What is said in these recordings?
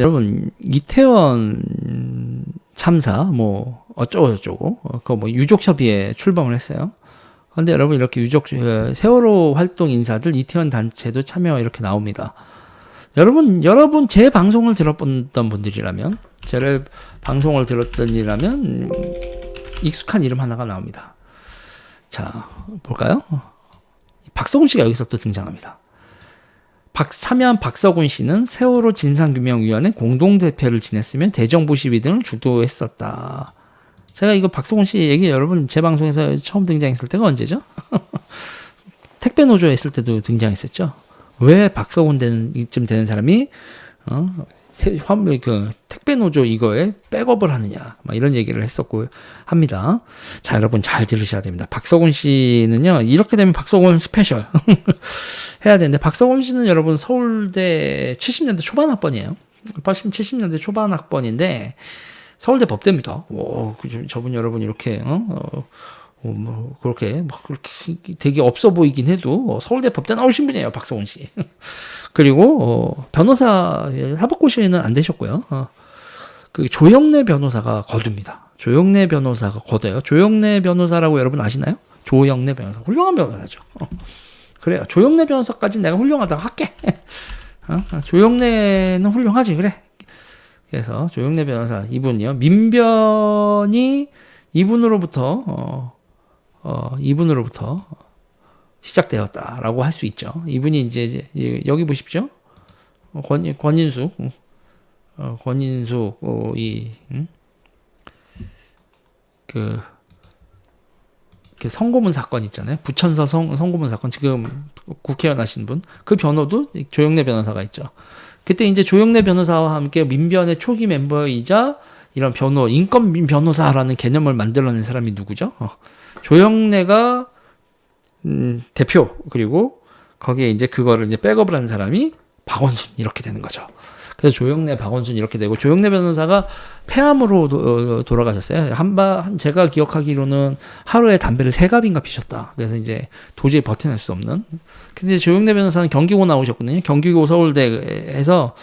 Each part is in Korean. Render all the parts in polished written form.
여러분 이태원 참사 뭐 어쩌고 그거 뭐 유족협의회 출범을 했어요. 그런데 여러분 이렇게 세월호 활동 인사들 이태원 단체도 참여 이렇게 나옵니다. 여러분 제 방송을 들었던 분들이라면 제 방송을 들었던이라면 익숙한 이름 하나가 나옵니다. 자 볼까요? 박서군 씨가 여기서 또 등장합니다. 참여한 박서군 씨는 세월호 진상규명위원회 공동대표를 지냈으며 대정부 시위 등을 주도했었다. 제가 이거 박서군 씨 얘기 여러분 제 방송에서 처음 등장했을 때가 언제죠? 택배 노조에 있을 때도 등장했었죠. 왜 박서군 이쯤 되는 사람이 택배 노조 이거에 백업을 하느냐 막 이런 얘기를 했었고 합니다. 자 여러분 잘 들으셔야 됩니다. 박서군 씨는요 이렇게 되면 박서군 스페셜 해야 되는데 박서군 씨는 여러분 서울대 70년대 초반 학번이에요. 70년대 초반 학번인데 서울대 법대입니다. 오, 저분 여러분 이렇게 뭐 그렇게 되게 없어 보이긴 해도 서울대 법대 나오신 분이에요, 박서군 씨. 그리고 변호사 사법고시는 안 되셨고요. 그 조영래 변호사가 거둡니다. 조영래 변호사가 거둬요. 조영래 변호사라고 여러분 아시나요? 조영래 변호사 훌륭한 변호사죠. 그래요. 조영래 변호사까지 내가 훌륭하다고 할게. 조영래는 훌륭하지 그래. 그래서 조영래 변호사 이분이요. 민변이 이분으로부터 시작되었다라고 할 수 있죠. 이분이 이제 여기 보십시오. 권인숙 그 선고문 사건 있잖아요. 부천서 선고문 사건 지금 국회의원 하신 분. 그 변호도 조영래 변호사가 있죠. 그때 이제 조영래 변호사와 함께 민변의 초기 멤버이자 이런 인권 변호사라는 개념을 만들어낸 사람이 누구죠? 조영래가 대표 그리고 거기에 이제 그거를 이제 백업을 하는 사람이 박원순 이렇게 되는 거죠. 그래서 조영래, 박원순 이렇게 되고 조영래 변호사가 폐암으로 돌아가셨어요. 제가 기억하기로는 하루에 담배를 3갑인가 피셨다. 그래서 이제 도저히 버텨낼 수 없는. 근데 조영래 변호사는 경기고 나오셨거든요. 경기고 서울대에서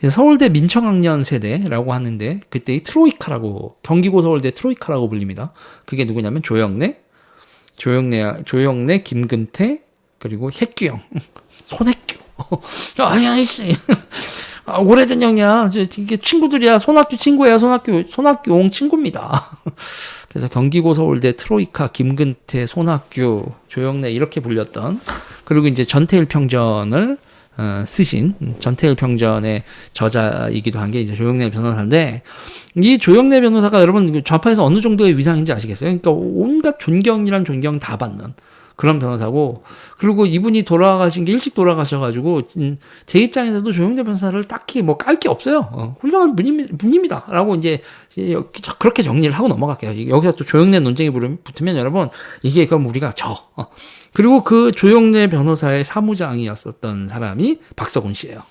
서울대 민청학년 세대라고 하는데 그때 트로이카라고 경기고 서울대 트로이카라고 불립니다. 그게 누구냐면 조영래, 김근태 그리고 혜규형, 손혜규. 아니 씨. 오래된 형이야. 이게 친구들이야. 손학규 친구예요. 손학규 옹 친구입니다. 그래서 경기고 서울대 트로이카, 김근태, 손학규, 조영래 이렇게 불렸던 그리고 이제 전태일 평전을 쓰신 전태일 평전의 저자이기도 한 게 이제 조영래 변호사인데 이 조영래 변호사가 여러분 좌파에서 어느 정도의 위상인지 아시겠어요? 그러니까 온갖 존경이란 존경 다 받는 그런 변호사고 그리고 이분이 돌아가신 게 일찍 돌아가셔가지고 제 입장에서도 조영래 변호사를 딱히 뭐 깔 게 없어요. 훌륭한 분입니다. 라고 이제 그렇게 정리를 하고 넘어갈게요. 여기서 또 조영래 논쟁이 붙으면 여러분 이게 그럼 우리가 그리고 그 조영래 변호사의 사무장이었었던 사람이 박서군 씨예요.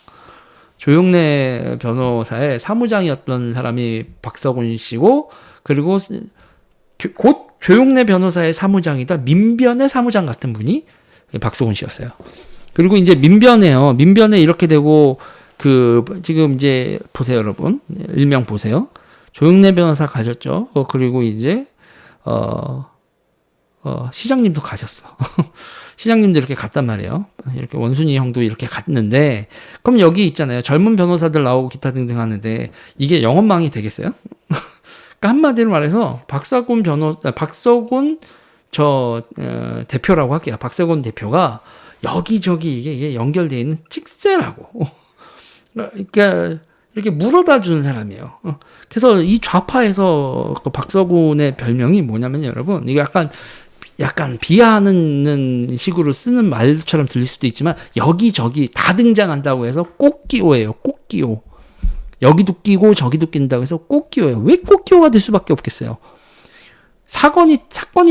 조영래 변호사의 사무장이었던 사람이 박서군 씨고 그리고 곧 조영래 변호사의 사무장이다 민변의 사무장 같은 분이 박서군 씨였어요. 그리고 이제 민변에 이렇게 되고 지금 이제 보세요 여러분 일명 보세요. 조영래 변호사 가셨죠. 그리고 이제 시장님도 가셨어. 시장님도 이렇게 갔단 말이에요. 이렇게 원순이 형도 이렇게 갔는데 그럼 여기 있잖아요. 젊은 변호사들 나오고 기타 등등 하는데 이게 영업망이 되겠어요? 그러니까 한마디로 말해서 박서군 대표라고 할게요. 박서군 대표가 여기저기 이게 연결되어 있는 찍새라고. 그러니까 이렇게 물어다 주는 사람이에요. 그래서 이 좌파에서 그 박서군의 별명이 뭐냐면 여러분 이거 약간 비하하는 식으로 쓰는 말처럼 들릴 수도 있지만 여기저기 다 등장한다고 해서 꽃기호예요. 꽃기호. 여기도 끼고 저기도 낀다고 해서 꽃기호예요. 왜 꽃기호가 될 수밖에 없겠어요? 사건이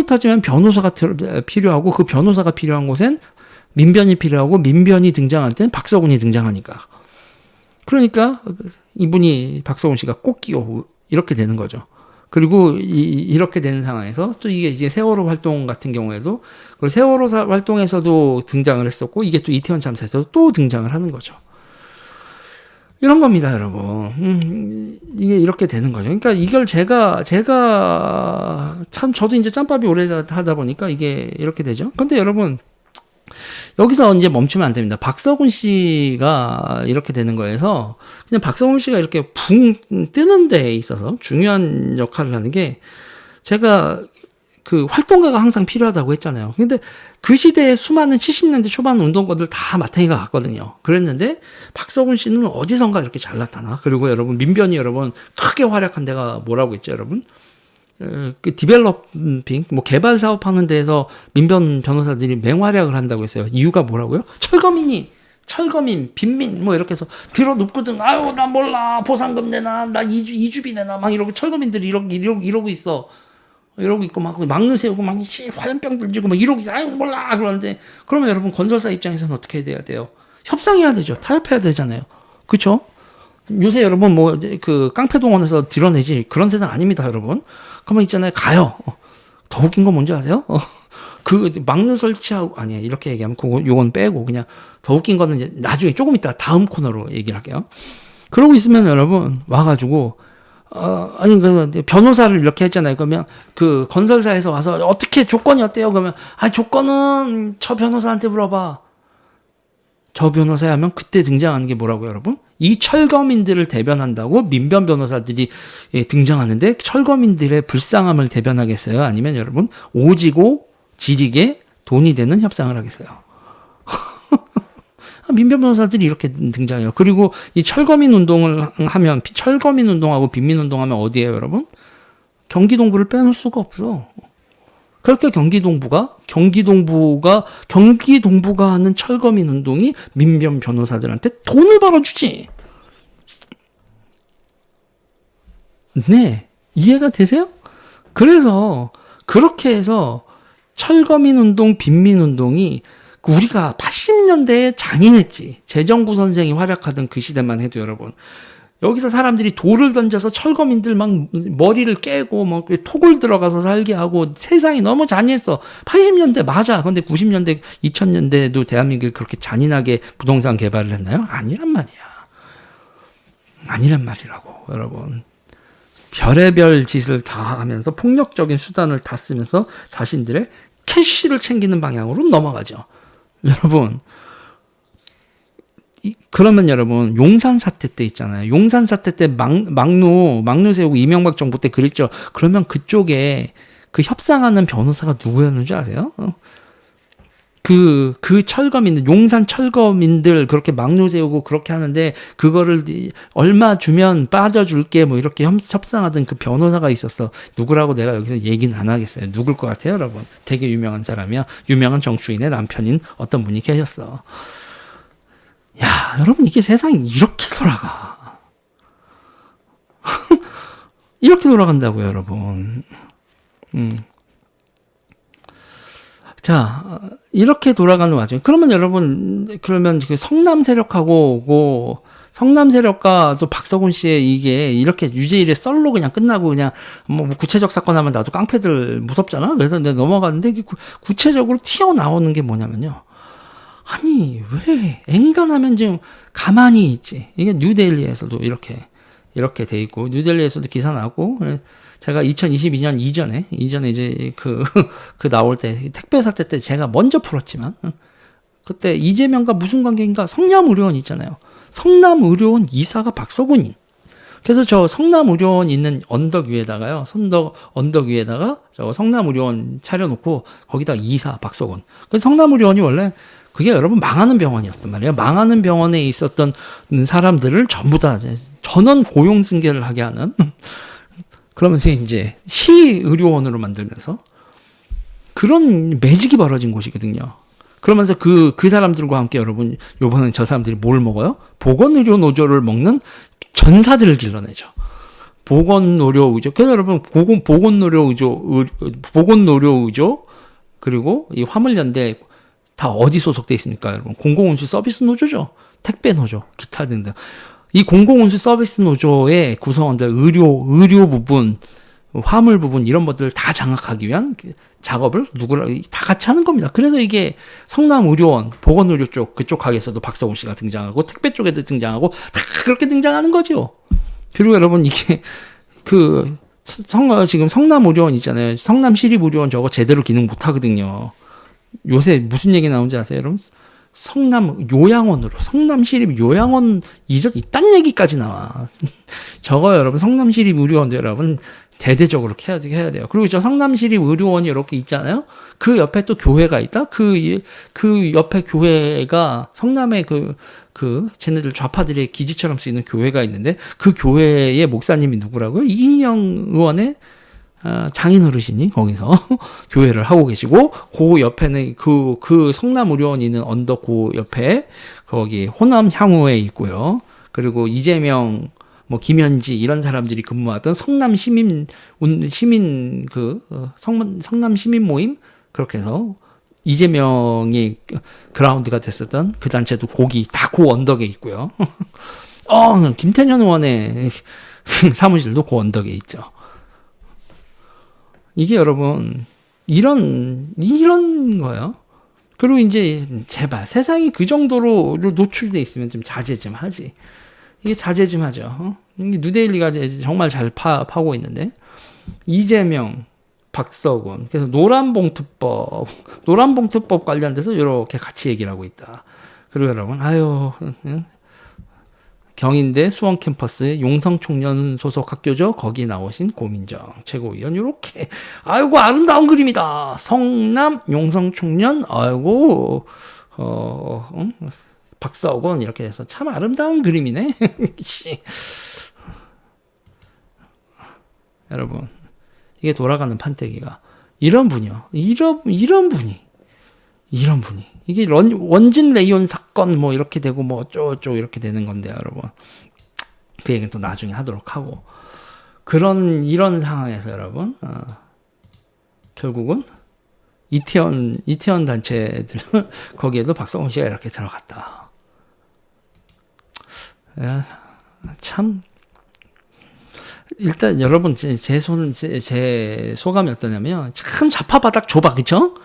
터지면 변호사가 필요하고 그 변호사가 필요한 곳엔 민변이 필요하고 민변이 등장할 땐 박서군이 등장하니까. 그러니까 이분이 박서군 씨가 꽃기호 이렇게 되는 거죠. 그리고 이렇게 되는 상황에서 또 이게 이제 세월호 활동 같은 경우에도 그 세월호 활동에서도 등장을 했었고 이게 또 이태원 참사에서도 또 등장을 하는 거죠. 이런 겁니다, 여러분. 이게 이렇게 되는 거죠. 그러니까 이걸 제가 참 저도 이제 짬밥이 오래 하다 보니까 이게 이렇게 되죠. 근데 여러분 여기서 이제 멈추면 안 됩니다. 박서군 씨가 이렇게 되는 거에서 그냥 박서군 씨가 이렇게 붕 뜨는 데에 있어서 중요한 역할을 하는 게 제가 그 활동가가 항상 필요하다고 했잖아요. 근데 그 시대에 수많은 70년대 초반 운동가들 다 마탱이가 갔거든요. 그랬는데 박서군 씨는 어디선가 이렇게 잘 나타나. 그리고 여러분 민변이 여러분 크게 활약한 데가 뭐라고 했죠, 여러분? 그 디벨로핑 뭐 개발 사업하는 데에서 민변 변호사들이 맹활약을 한다고 했어요. 이유가 뭐라고요? 철거민, 빈민 뭐 이렇게 해서 들어 눕거든. 아유 나 몰라 보상금 내놔, 나 이주비 내놔 막 이러고 철거민들이 이러고 있어. 이러고 있고 막 막루 세우고 막 화염병 들지고 막 이러고 있어. 아유 몰라 그러는데 그러면 여러분 건설사 입장에서는 어떻게 해야 돼요? 협상해야 되죠. 타협해야 되잖아요. 그렇죠? 요새 여러분 뭐 그 깡패동원에서 드러내지 그런 세상 아닙니다, 여러분. 그러면 있잖아요. 가요. 더 웃긴 건 뭔지 아세요? 그 막루 설치하고 아니야 이렇게 얘기하면 요건 빼고 그냥 더 웃긴 거는 이제 나중에 조금 이따 다음 코너로 얘기를 할게요. 그러고 있으면 여러분 와가지고 아니 그 변호사를 이렇게 했잖아요. 그러면 그 건설사에서 와서 어떻게 조건이 어때요? 그러면 조건은 저 변호사한테 물어봐. 저 변호사 하면 그때 등장하는 게 뭐라고요, 여러분? 이 철거민들을 대변한다고 민변 변호사들이 등장하는데 철거민들의 불쌍함을 대변하겠어요? 아니면 여러분 오지고 지리게 돈이 되는 협상을 하겠어요? 민변 변호사들이 이렇게 등장해요. 그리고 이 철거민 운동을 하면 철거민 운동하고 빈민 운동하면 어디에요, 여러분? 경기 동부를 빼놓을 수가 없어. 그렇게 경기 동부가 하는 철거민 운동이 민변 변호사들한테 돈을 벌어주지. 네, 이해가 되세요? 그래서 그렇게 해서 철거민 운동, 빈민 운동이 우리가 80년대에 장인했지. 재정부 선생이 활약하던 그 시대만 해도 여러분. 여기서 사람들이 돌을 던져서 철거민들 막 머리를 깨고 막 톡을 들어가서 살게 하고 세상이 너무 잔인했어. 80년대 맞아. 근데 90년대, 2000년대에도 대한민국이 그렇게 잔인하게 부동산 개발을 했나요? 아니란 말이야. 아니란 말이라고, 여러분. 별의별 짓을 다 하면서 폭력적인 수단을 다 쓰면서 자신들의 캐시를 챙기는 방향으로 넘어가죠. 여러분. 그러면 여러분 용산 사태 때 있잖아요. 용산 사태 때 막루 세우고 이명박 정부 때 그랬죠. 그러면 그쪽에 그 협상하는 변호사가 누구였는지 아세요? 그 철거민들, 용산 철거민들 그렇게 막루 세우고 그렇게 하는데 그거를 얼마 주면 빠져줄게 뭐 이렇게 협상하던 그 변호사가 있었어. 누구라고 내가 여기서 얘기는 안 하겠어요. 누굴 것 같아요, 여러분? 되게 유명한 사람이야. 유명한 정치인의 남편인 어떤 분이 계셨어. 야, 여러분, 이게 세상이 이렇게 돌아가. 이렇게 돌아간다고요, 여러분. 자, 이렇게 돌아가는 와중에. 그러면 여러분, 그 성남 세력하고, 성남 세력과 또 박서군 씨의 이게 이렇게 유죄일에 썰로 그냥 끝나고 그냥 뭐 구체적 사건 하면 나도 깡패들 무섭잖아? 그래서 내가 넘어갔는데 구체적으로 튀어나오는 게 뭐냐면요. 아니 왜 엔간하면 지금 가만히 있지. 이게 뉴델리에서도 이렇게 돼 있고 뉴델리에서도 기사 나고 제가 2022년 이전에 이제 그 나올 때 택배 사태 때 제가 먼저 풀었지만 그때 이재명과 무슨 관계인가 성남의료원 있잖아요. 성남의료원 이사가 박서군인. 그래서 저 성남의료원 있는 언덕 위에다가요. 언덕 위에다가 저 성남의료원 차려놓고 거기다 이사 박서군. 그 성남의료원이 원래 그게 여러분 망하는 병원이었단 말이에요. 망하는 병원에 있었던 사람들을 전부 다 전원 고용 승계를 하게 하는 그러면서 이제 시의료원으로 만들면서 그런 매직이 벌어진 곳이거든요. 그러면서 그 사람들과 함께 여러분 요번에 저 사람들이 뭘 먹어요? 보건의료 노조를 먹는 전사들을 길러내죠. 보건의료 의조. 그래서 여러분 보건의료 의조 그리고 이 화물연대 다 어디 소속돼 있습니까, 여러분? 공공운수 서비스 노조죠. 택배 노조, 기타 등등. 이 공공운수 서비스 노조의 구성원들, 의료 부분, 화물 부분 이런 것들을 다 장악하기 위한 작업을 누구랑 다 같이 하는 겁니다. 그래서 이게 성남의료원, 보건의료 쪽 그쪽 가게에서도 박서공 씨가 등장하고 택배 쪽에도 등장하고 다 그렇게 등장하는 거죠. 그리고 여러분 이게 지금 성남의료원 있잖아요. 성남시립의료원 저거 제대로 기능 못 하거든요. 요새 무슨 얘기 나오는지 아세요, 여러분? 성남시립요양원 이딴 얘기까지 나와. 저거 여러분 성남시립의료원도 여러분 대대적으로 해야 돼요. 그리고 저 성남시립의료원이 이렇게 있잖아요. 그 옆에 또 교회가 있다. 그 옆에 교회가 성남의 쟤네들 좌파들의 기지처럼 쓰이는 교회가 있는데 그 교회의 목사님이 누구라고요? 이인영 의원의 장인 어르신이 거기서 교회를 하고 계시고, 그 옆에는 그 성남의료원 있는 언덕 그 옆에 거기 호남 향후에 있고요. 그리고 이재명, 김현지 이런 사람들이 근무하던 성남 시민 성남 시민 모임, 그렇게 해서 이재명이 그라운드가 됐었던 그 단체도 거기 다 그 언덕에 있고요. 김태년 의원의 사무실도 그 언덕에 있죠. 이게 여러분 이런 거예요. 그리고 이제 제발 세상이 그 정도로 노출돼 있으면 좀 자제 좀 하지. 이게 자제 좀 하죠. 이게 뉴데일리가 정말 잘 파고 있는데, 이재명, 박서군, 그래서 노란봉투법 관련돼서 이렇게 같이 얘기를 하고 있다. 그리고 여러분, 경인대 수원 캠퍼스 용성총련 소속 학교죠. 거기 나오신 고민정 최고위원, 이렇게 아름다운 그림이다. 성남 용성총련, 박서건 이렇게 해서 참 아름다운 그림이네. 여러분, 이게 돌아가는 판때기가 이런 분이요. 이런 분이 이게 원진 레이온 사건 이렇게 되고 어쩌고저쩌고 이렇게 되는 건데, 여러분, 그 얘기는 또 나중에 하도록 하고, 이런 상황에서 여러분, 결국은 이태원 단체들 거기에도 박성훈 씨가 이렇게 들어갔다. 참, 일단 여러분 제 소감이 어떠냐면, 참 좌파바닥 좁아, 그쵸?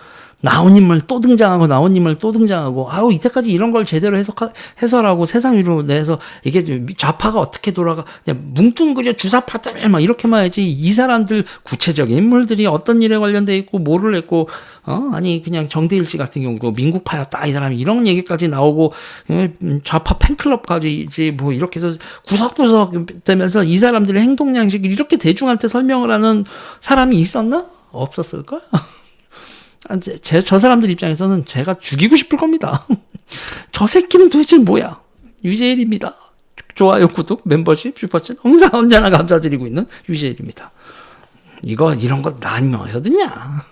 나온 인물 또 등장하고, 이때까지 이런 걸 제대로 해설하고 세상 위로 내서 이게 좌파가 어떻게 돌아가, 그냥 뭉뚱그려 주사파들 이렇게만 해야지, 이 사람들 구체적인 인물들이 어떤 일에 관련돼 있고 뭐를 했고, 아니 그냥 정대일 씨 같은 경우도 민국파였다, 이 사람이 이런 얘기까지 나오고, 좌파 팬클럽까지 이제 이렇게 해서 구석구석 되면서 이 사람들의 행동 양식을 이렇게 대중한테 설명을 하는 사람이 있었나? 없었을걸? 저 사람들 입장에서는 제가 죽이고 싶을 겁니다. 저 새끼는 도대체 뭐야? 유재일입니다. 좋아요, 구독, 멤버십, 슈퍼챗 항상 언제나 감사드리고 있는 유재일입니다. 이런 거 나 아니면 어디서 듣냐?